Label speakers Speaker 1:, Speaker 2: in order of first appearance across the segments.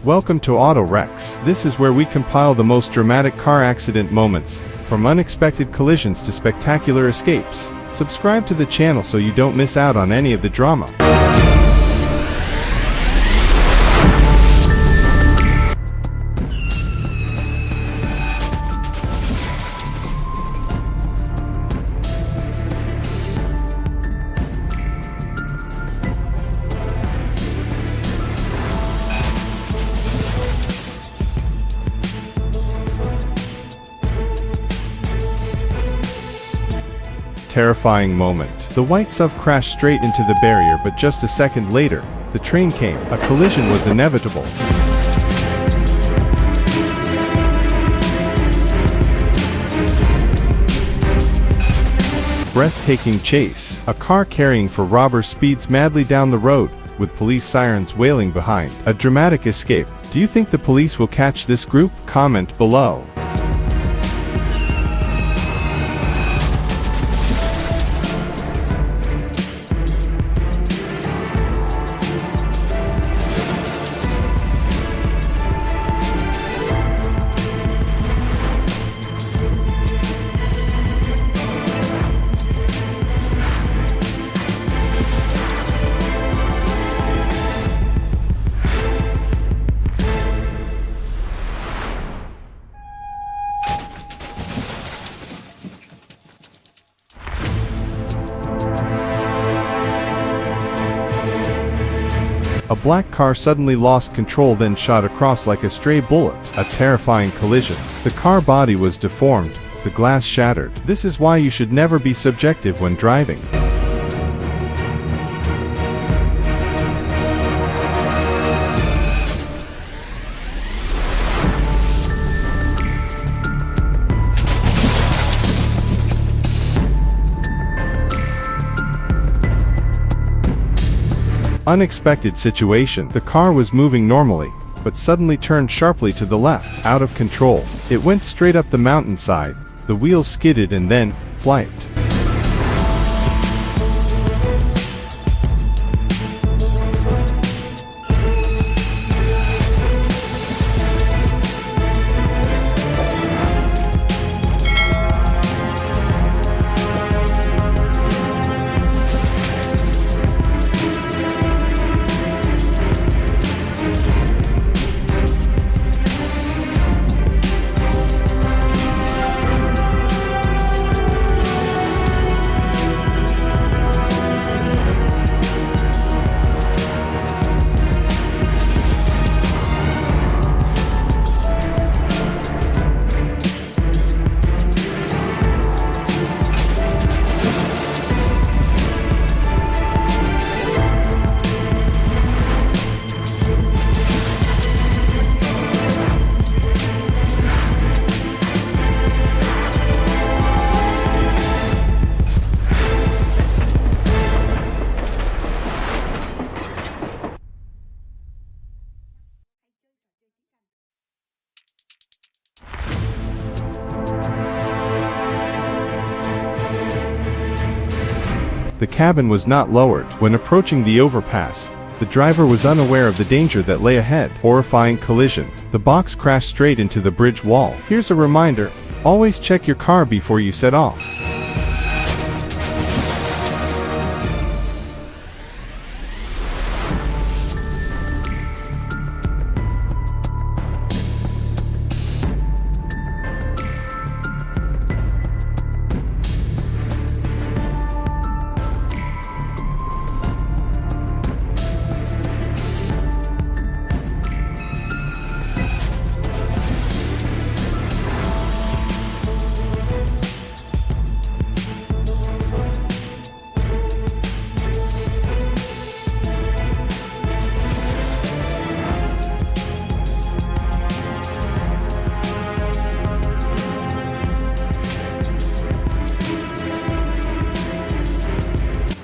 Speaker 1: Welcome to Auto Wrecks. This is where we compile the most dramatic car accident moments, from unexpected collisions to spectacular escapes. Subscribe to the channel so you don't miss out on any of the drama. Terrifying moment. The white SUV crashed straight into the barrier, but just a second later, the train came. A collision was inevitable. Breathtaking chase. A car carrying for robbers speeds madly down the road, with police sirens wailing behind. A dramatic escape. Do you think the police will catch this group? Comment below. A black car suddenly lost control, then shot across like a stray bullet. A terrifying collision. The car body was deformed, the glass shattered. This is why you should never be subjective when driving. Unexpected situation. The car was moving normally, but suddenly turned sharply to the left, out of control. It went straight up the mountainside, the wheels skidded and then flipped. The cabin was not lowered. When approaching the overpass, the driver was unaware of the danger that lay ahead. Horrifying collision. The box crashed straight into the bridge wall. Here's a reminder, always check your car before you set off.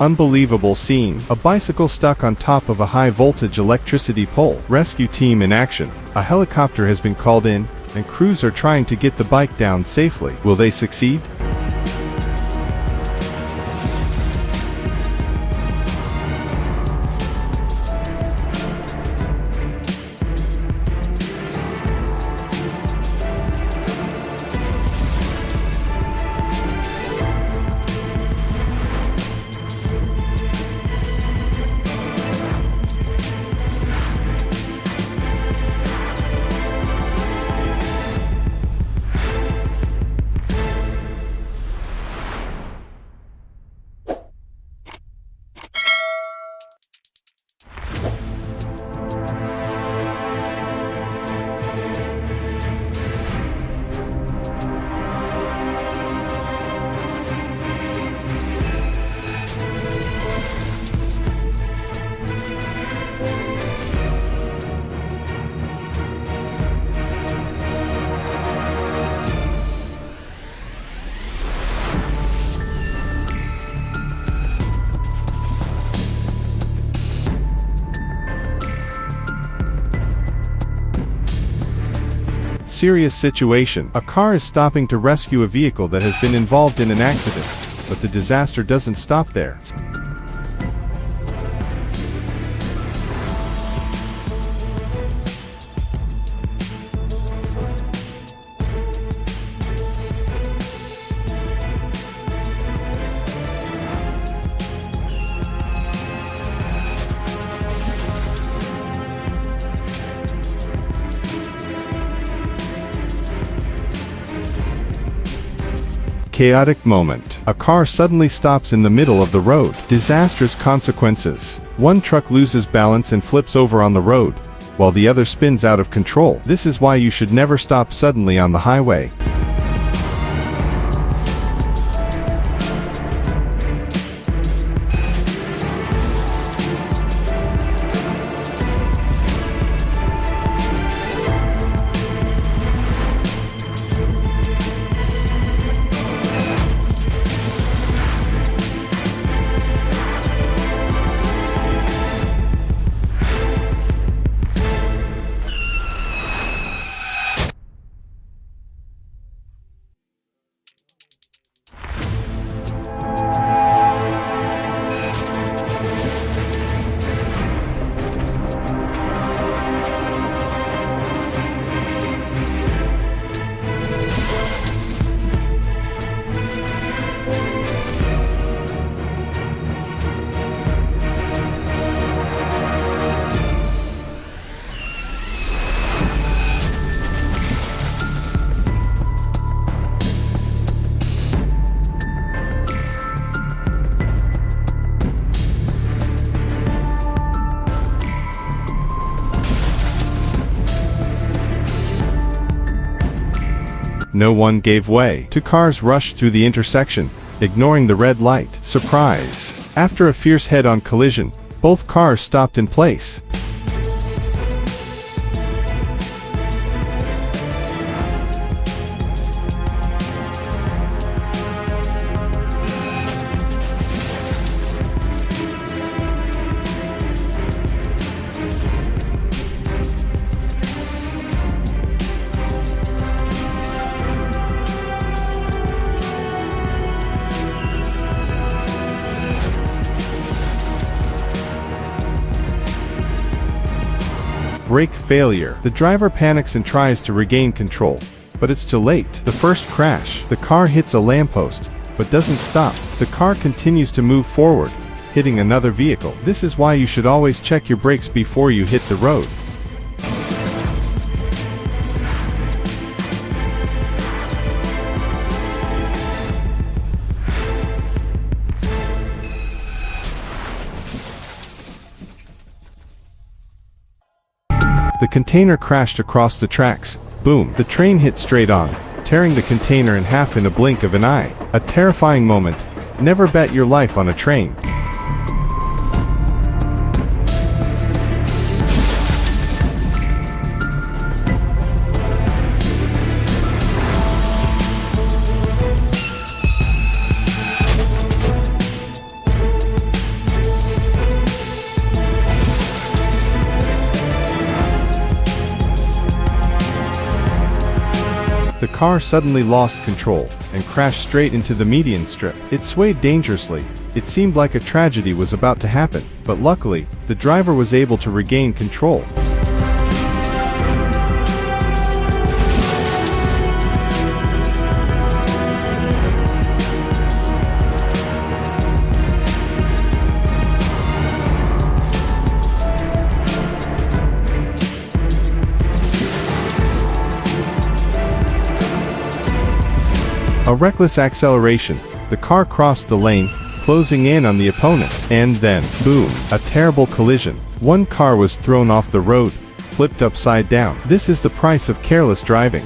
Speaker 1: Unbelievable scene. A bicycle stuck on top of a high-voltage electricity pole. Rescue team in action. A helicopter has been called in, and crews are trying to get the bike down safely. Will they succeed? Serious situation. A car is stopping to rescue a vehicle that has been involved in an accident, but the disaster doesn't stop there. Chaotic moment. A car suddenly stops in the middle of the road. Disastrous consequences. One truck loses balance and flips over on the road, while the other spins out of control. This is why you should never stop suddenly on the highway. No one gave way. Two cars rushed through the intersection, ignoring the red light. Surprise! After a fierce head-on collision, both cars stopped in place. Brake failure. The driver panics and tries to regain control, but it's too late. The first crash. The car hits a lamppost, but doesn't stop. The car continues to move forward, hitting another vehicle. This is why you should always check your brakes before you hit the road. The container crashed across the tracks. Boom! The train hit straight on, tearing the container in half in a blink of an eye. A terrifying moment. Never bet your life on a train. The car suddenly lost control and crashed straight into the median strip. It swayed dangerously. It seemed like a tragedy was about to happen, but luckily, the driver was able to regain control. A reckless acceleration. The car crossed the lane, closing in on the opponent. And then, boom, a terrible collision. One car was thrown off the road, flipped upside down. This is the price of careless driving.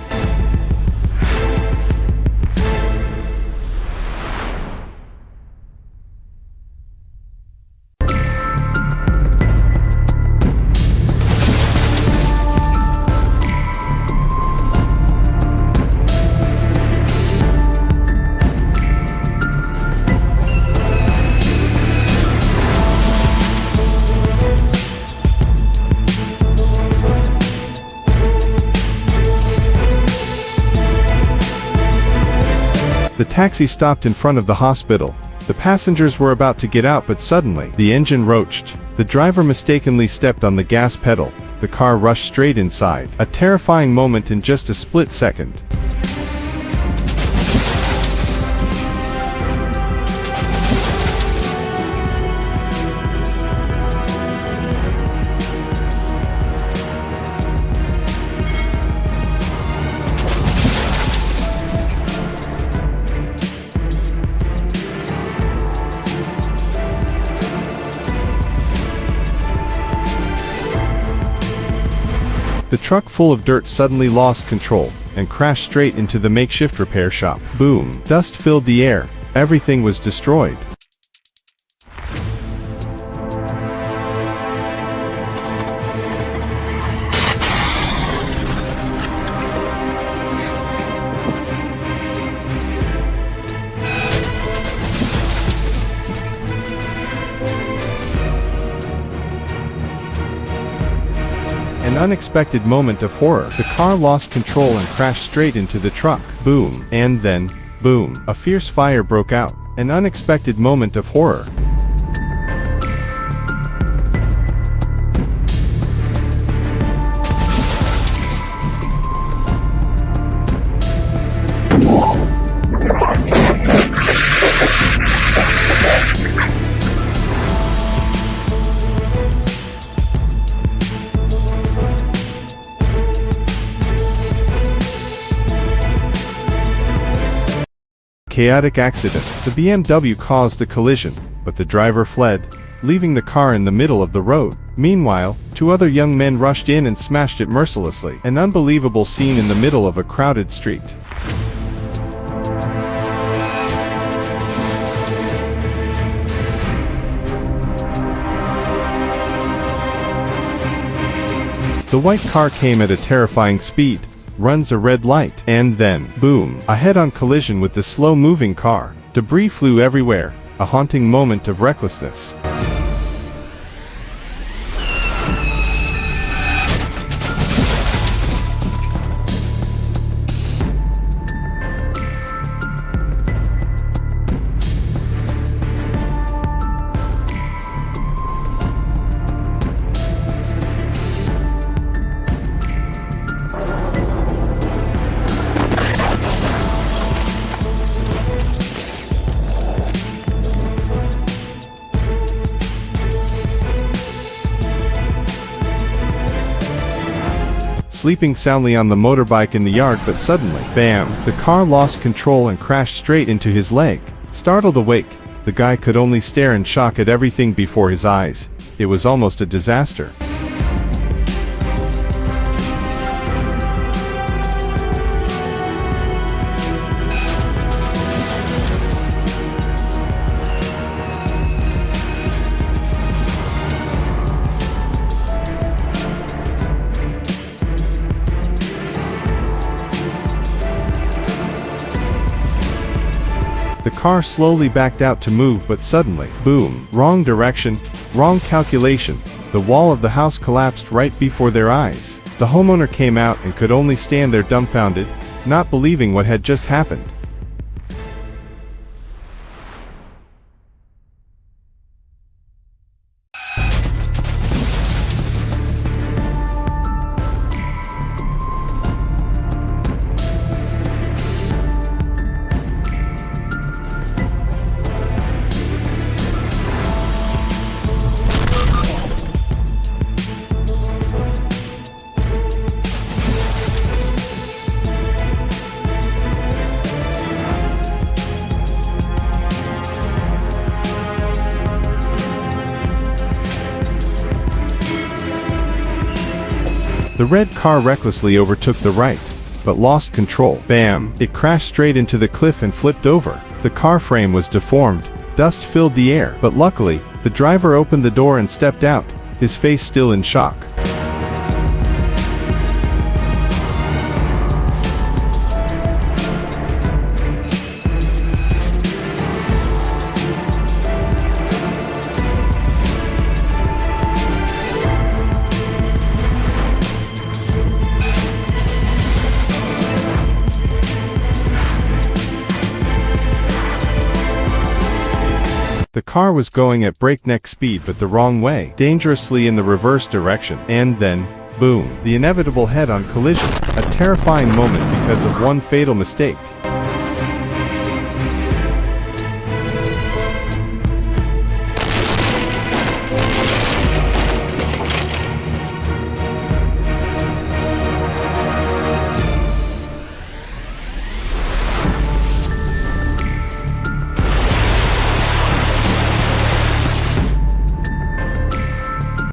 Speaker 1: The taxi stopped in front of the hospital. The passengers were about to get out, but suddenly, the engine roached. The driver mistakenly stepped on the gas pedal. The car rushed straight inside. A terrifying moment in just a split second. The truck full of dirt suddenly lost control and crashed straight into the makeshift repair shop. Boom! Dust filled the air. Everything was destroyed. An unexpected moment of horror. The car lost control and crashed straight into the truck. Boom. And then, boom. A fierce fire broke out. An unexpected moment of horror. Chaotic accident. The BMW caused the collision, but the driver fled, leaving the car in the middle of the road. Meanwhile, two other young men rushed in and smashed it mercilessly. An unbelievable scene in the middle of a crowded street. The white car came at a terrifying speed, runs a red light, and then, boom, a head-on collision with the slow-moving car. Debris flew everywhere, a haunting moment of recklessness. Sleeping soundly on the motorbike in the yard, but suddenly, bam, the car lost control and crashed straight into his leg. Startled awake, the guy could only stare in shock at everything before his eyes. It was almost a disaster. The car slowly backed out to move, but suddenly, boom, wrong direction, wrong calculation. The wall of the house collapsed right before their eyes. The homeowner came out and could only stand there dumbfounded, not believing what had just happened. The red car recklessly overtook the right, but lost control. Bam! It crashed straight into the cliff and flipped over. The car frame was deformed. Dust filled the air, but luckily, the driver opened the door and stepped out, his face still in shock. car was going at breakneck speed but the wrong way, dangerously in the reverse direction, and then, boom, the inevitable head-on collision, a terrifying moment because of one fatal mistake.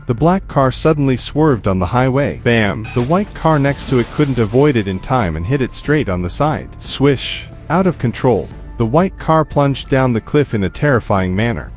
Speaker 1: The black car suddenly swerved on the highway. Bam! The white car next to it couldn't avoid it in time and hit it straight on the side. Swish! Out of control, the white car plunged down the cliff in a terrifying manner.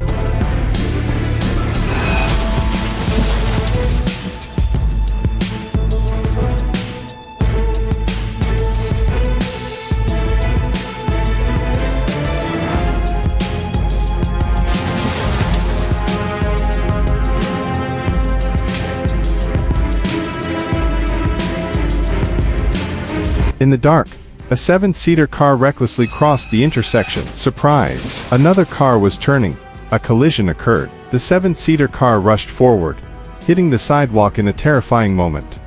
Speaker 1: In the dark, a 7-seater car recklessly crossed the intersection. Surprise! Another car was turning. A collision occurred. The 7-seater car rushed forward, hitting the sidewalk in a terrifying moment.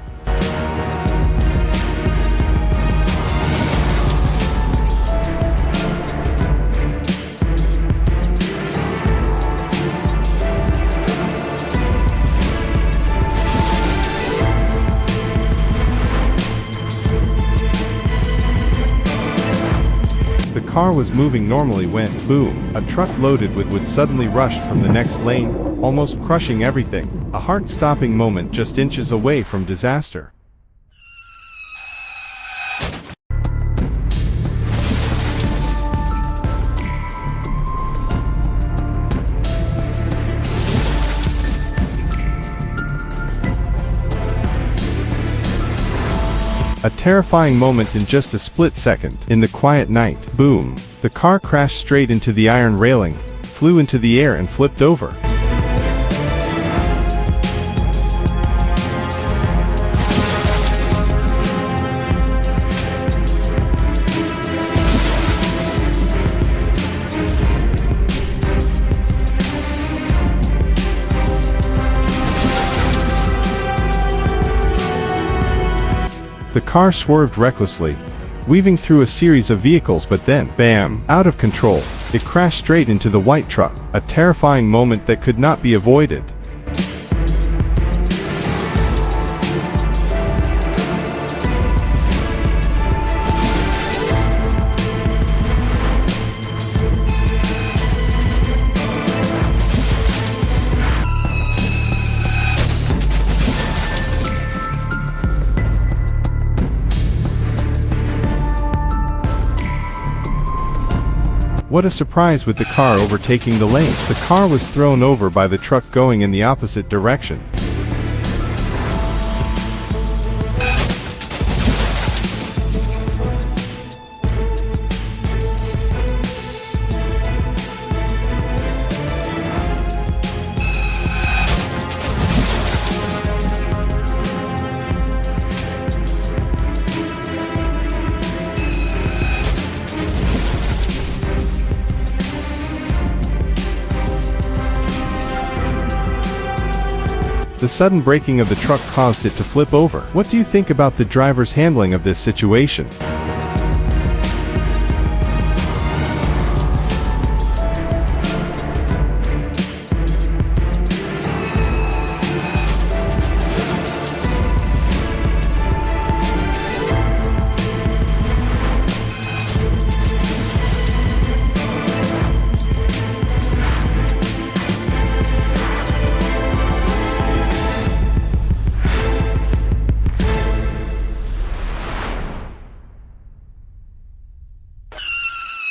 Speaker 1: The car was moving normally when, boom, a truck loaded with wood suddenly rushed from the next lane, almost crushing everything. A heart-stopping moment just inches away from disaster. A terrifying moment in just a split second. In the quiet night, boom, the car crashed straight into the iron railing, flew into the air and flipped over. The car swerved recklessly, weaving through a series of vehicles, but then, bam, out of control, it crashed straight into the white truck, a terrifying moment that could not be avoided. What a surprise with the car overtaking the lane. The car was thrown over by the truck going in the opposite direction. The sudden braking of the truck caused it to flip over. What do you think about the driver's handling of this situation?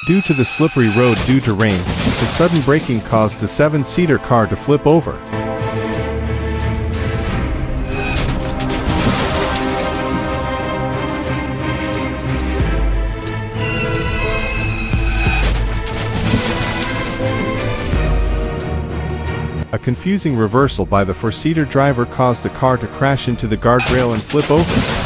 Speaker 1: Due to the slippery road due to rain, the sudden braking caused the 7-seater car to flip over. A confusing reversal by the 4-seater driver caused the car to crash into the guardrail and flip over.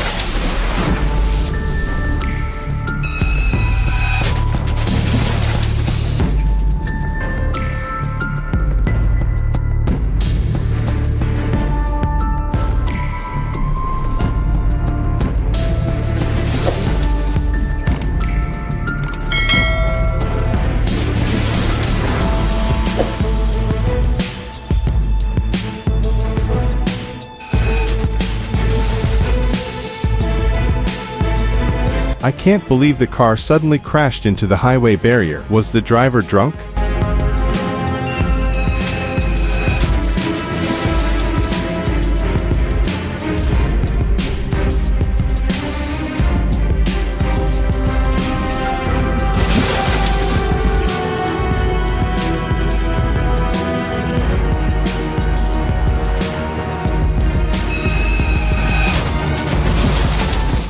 Speaker 1: I can't believe the car suddenly crashed into the highway barrier. Was the driver drunk?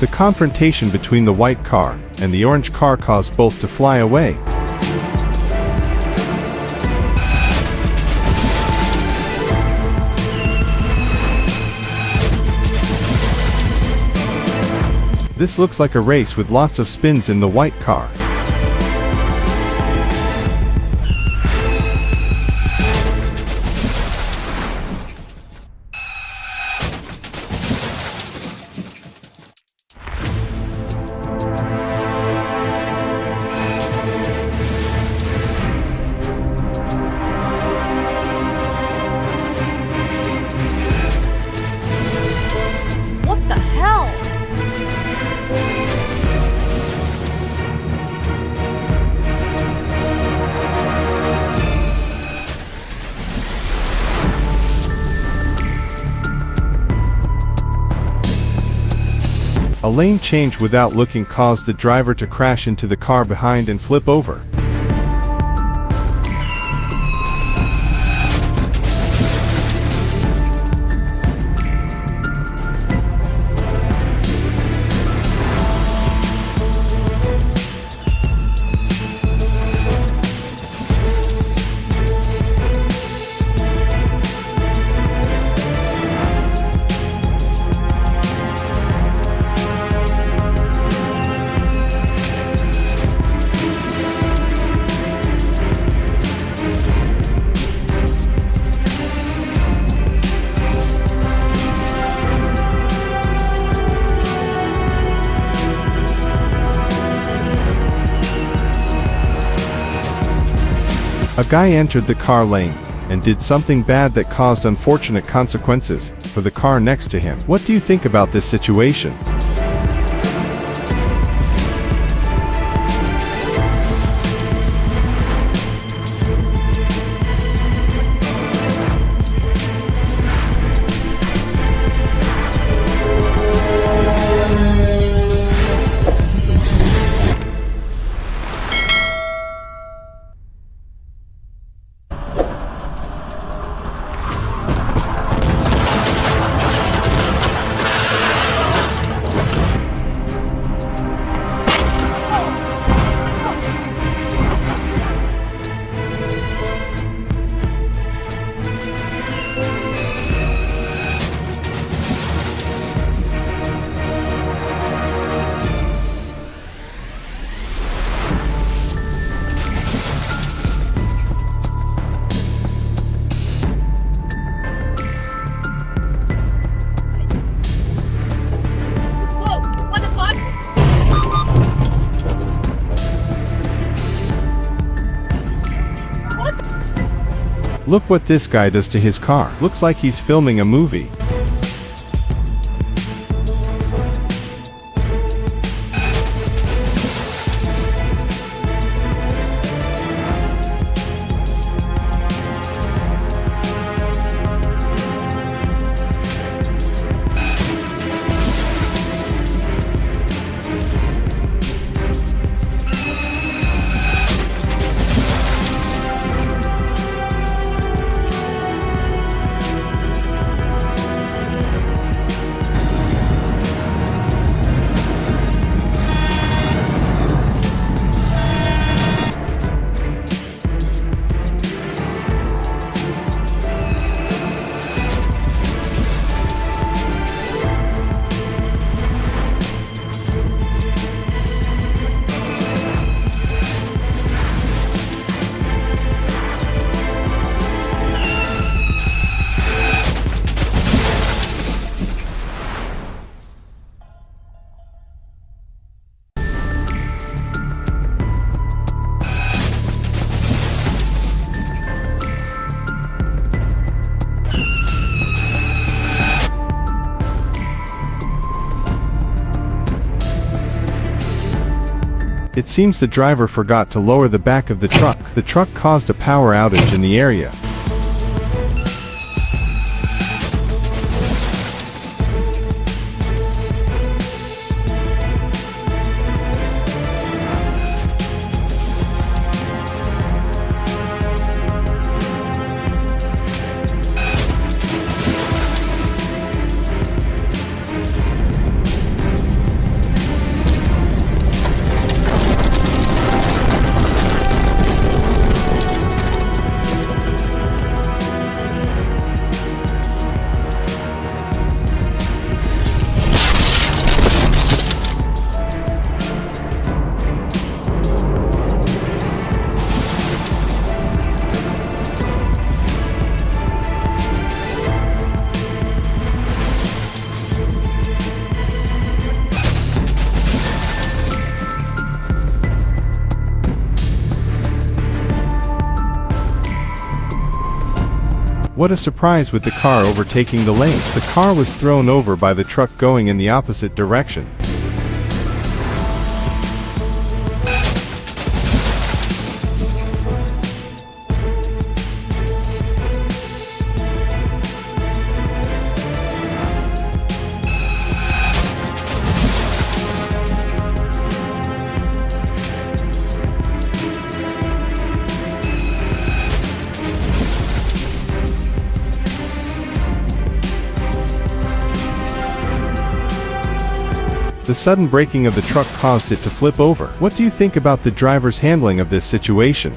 Speaker 1: The confrontation between the white car and the orange car caused both to fly away. This looks like a race with lots of spins in the white car. A lane change without looking caused the driver to crash into the car behind and flip over. A guy entered the car lane and did something bad that caused unfortunate consequences for the car next to him. What do you think about this situation? Look what this guy does to his car. Looks like he's filming a movie. It seems the driver forgot to lower the back of the truck. The truck caused a power outage in the area. What a surprise with the car overtaking the lane. The car was thrown over by the truck going in the opposite direction. The sudden braking of the truck caused it to flip over. What do you think about the driver's handling of this situation?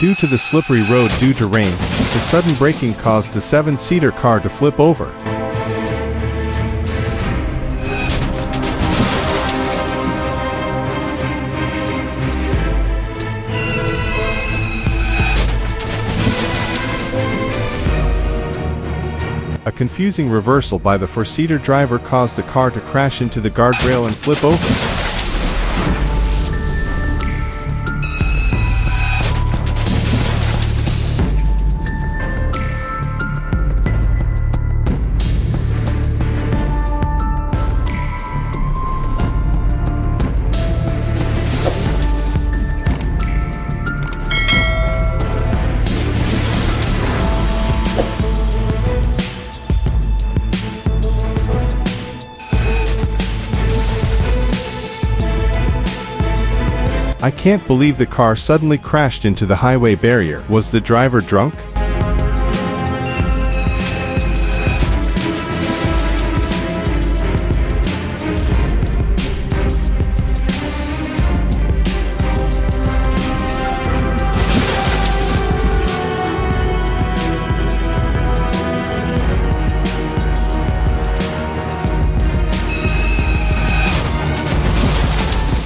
Speaker 1: Due to the slippery road due to rain, the sudden braking caused the 7-seater car to flip over. A confusing reversal by the 4-seater driver caused the car to crash into the guardrail and flip over. I can't believe the car suddenly crashed into the highway barrier. Was the driver drunk?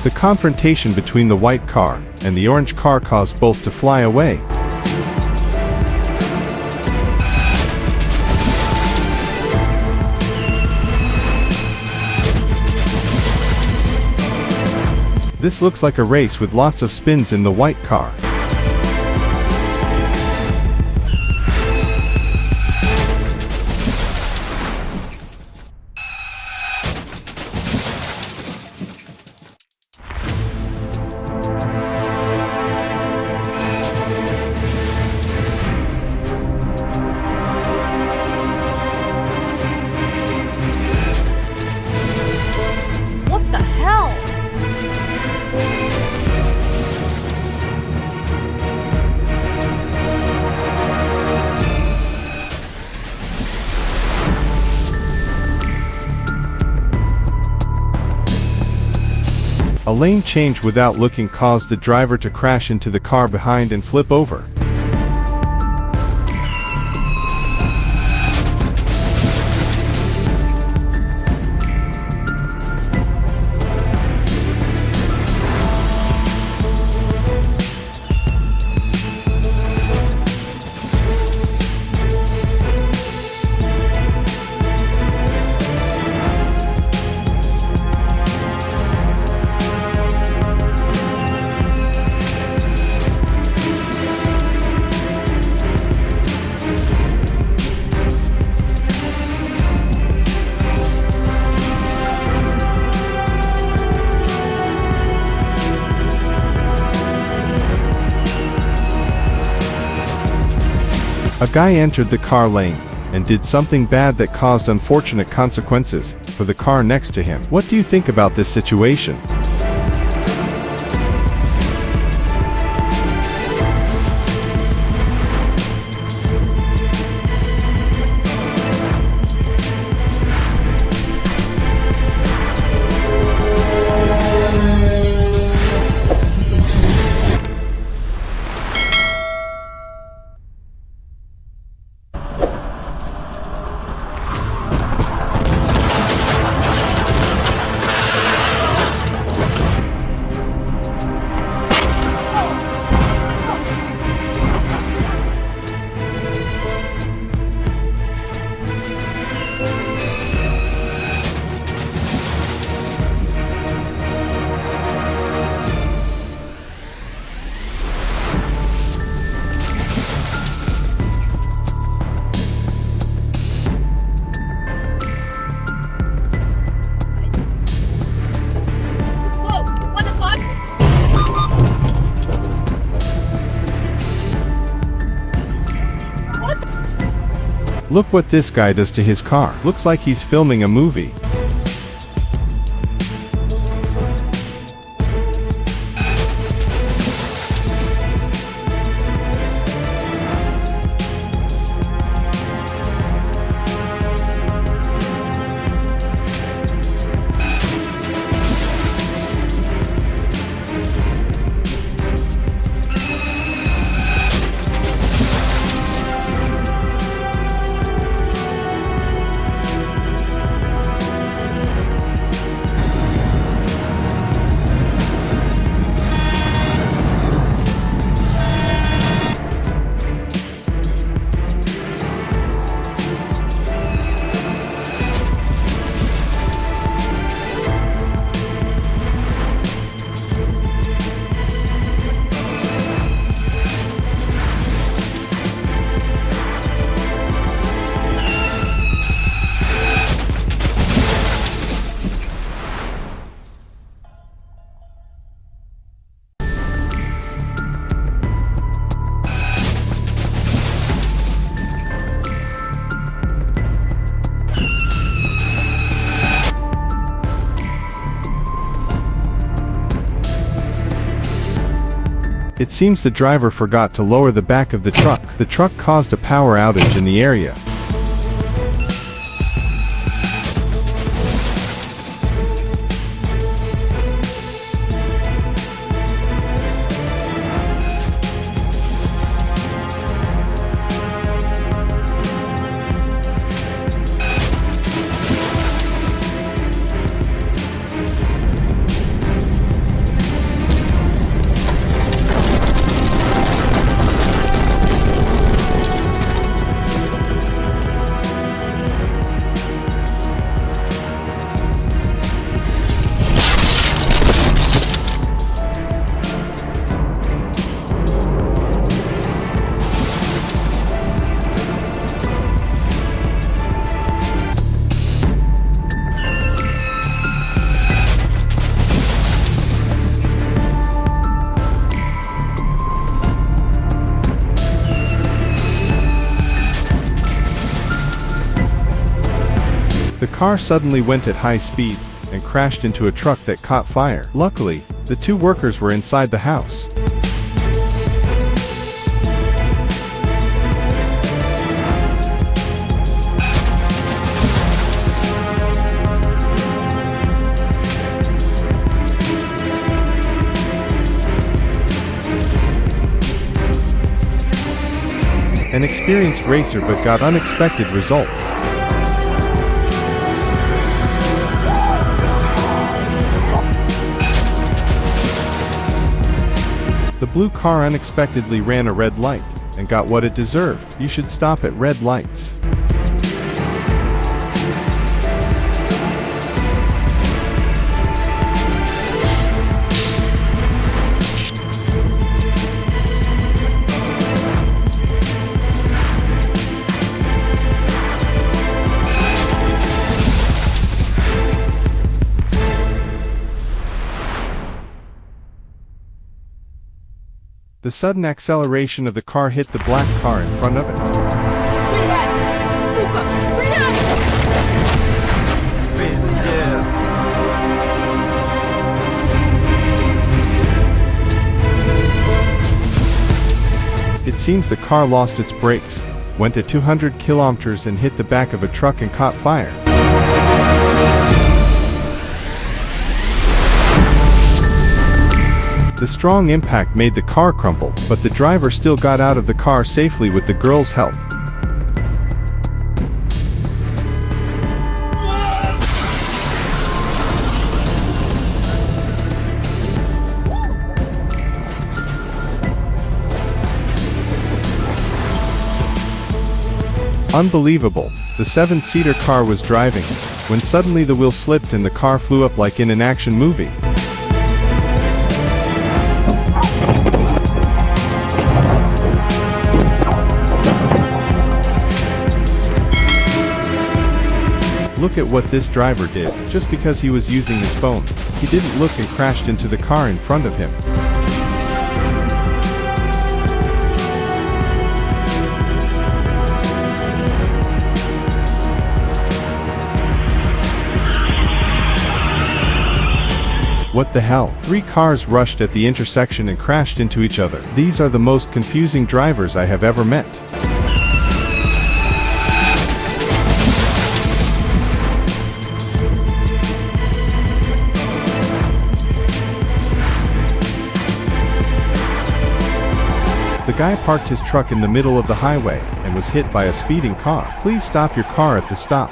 Speaker 1: The confrontation between the white car and the orange car caused both to fly away. This looks like a race with lots of spins in the white car. A lane change without looking caused the driver to crash into the car behind and flip over. A guy entered the car lane and did something bad that caused unfortunate consequences for the car next to him. What do you think about this situation? Look what this guy does to his car. Looks like he's filming a movie. It seems the driver forgot to lower the back of the truck. The truck caused a power outage in the area. The car suddenly went at high speed and crashed into a truck that caught fire. Luckily, the two workers were inside the house. An experienced racer but got unexpected results. The blue car unexpectedly ran a red light and got what it deserved. You should stop at red lights. The sudden acceleration of the car hit the black car in front of it. seems the car lost its brakes, went at 200 kilometers and hit the back of a truck and caught fire. The strong impact made the car crumple, but the driver still got out of the car safely with the girl's help. Unbelievable, the 7-seater car was driving, when suddenly the wheel slipped and the car flew up like in an action movie. Look at what this driver did. Just because he was using his phone, he didn't look and crashed into the car in front of him. What the hell? 3 cars rushed at the intersection and crashed into each other. These are the most confusing drivers I have ever met. The guy parked his truck in the middle of the highway and was hit by a speeding car. Please stop your car at the stop.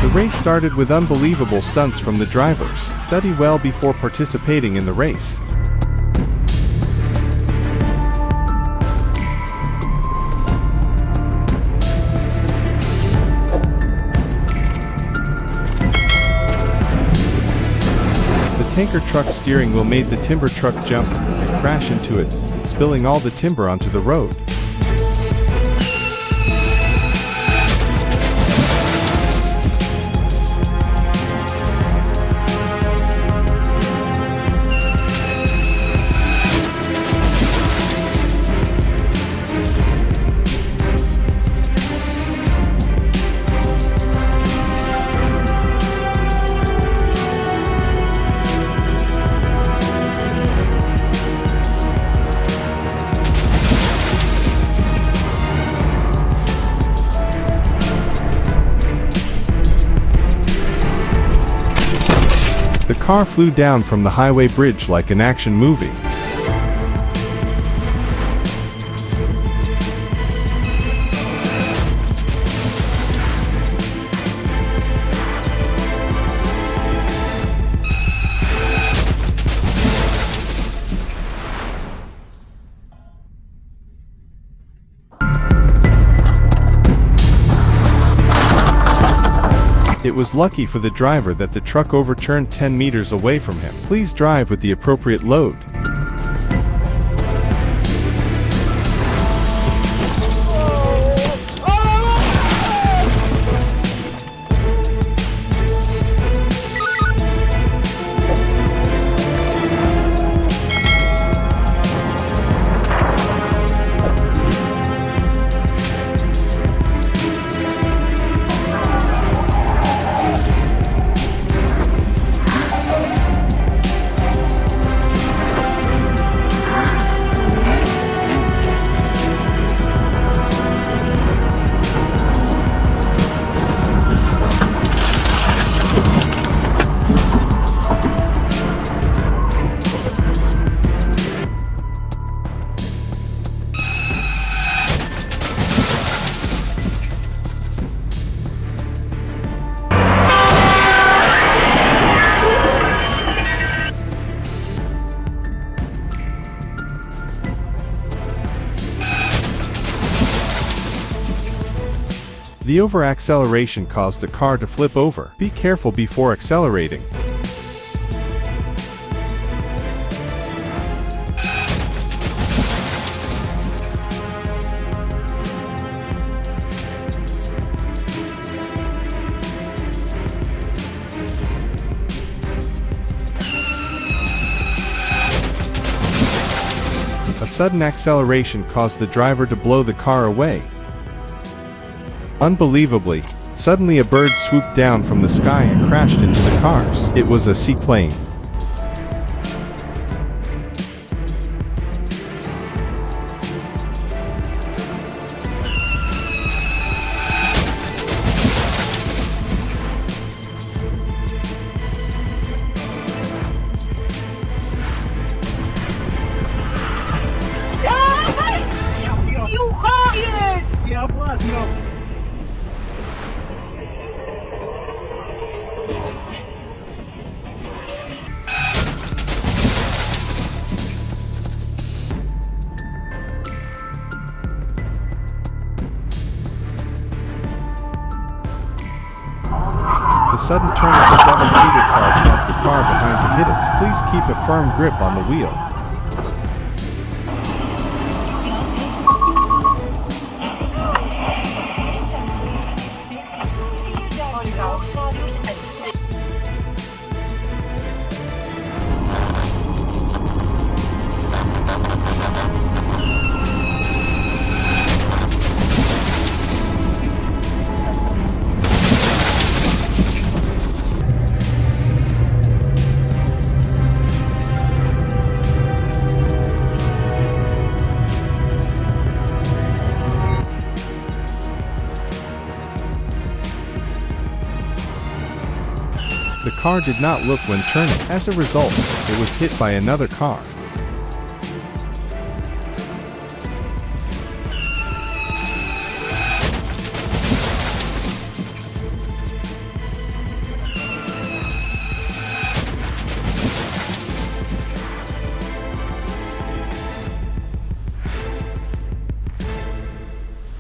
Speaker 1: The race started with unbelievable stunts from the drivers. Study well before participating in the race. The tanker truck steering wheel made the timber truck jump and crash into it, spilling all the timber onto the road. The car flew down from the highway bridge like an action movie. It was lucky for the driver that the truck overturned 10 meters away from him. Please drive with the appropriate load. The over-acceleration caused the car to flip over. Be careful before accelerating. sudden acceleration caused the driver to blow the car away. Unbelievably, suddenly a bird swooped down from the sky and crashed into the cars. It was a seaplane. The sudden turn of the 7-seater car caused the car behind to hit it. Please keep a firm grip on the wheel. The car did not look when turning. As a result, it was hit by another car.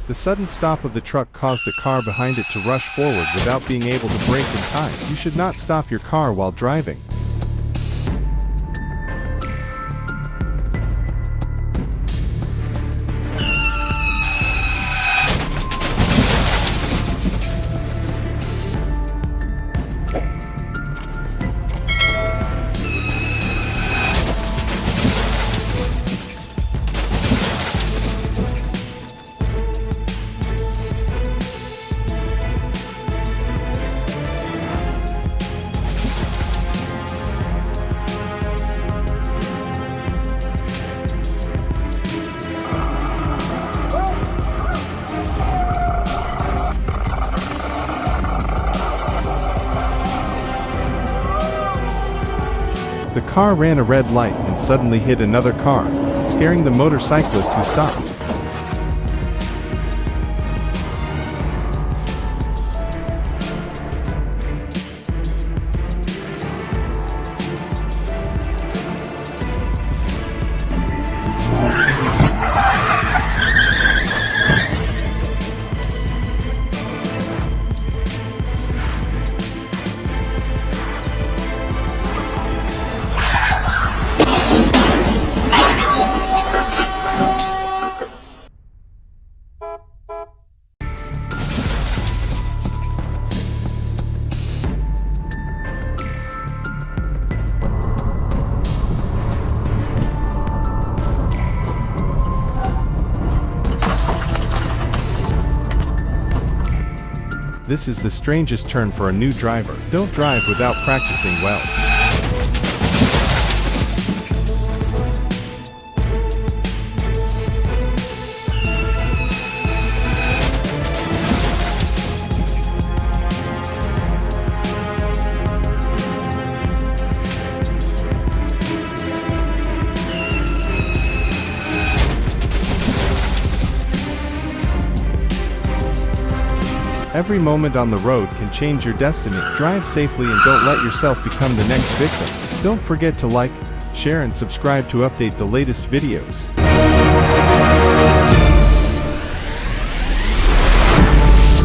Speaker 1: The sudden stop of the truck caused the car behind it to rush forward without being able to brake in time. You should not stop your car while driving. The car ran a red light and suddenly hit another car, scaring the motorcyclist who stopped. This is the strangest turn for a new driver. Don't drive without practicing well. Every moment on the road can change your destiny. Drive safely and don't let yourself become the next victim. Don't forget to like, share and subscribe to update the latest videos.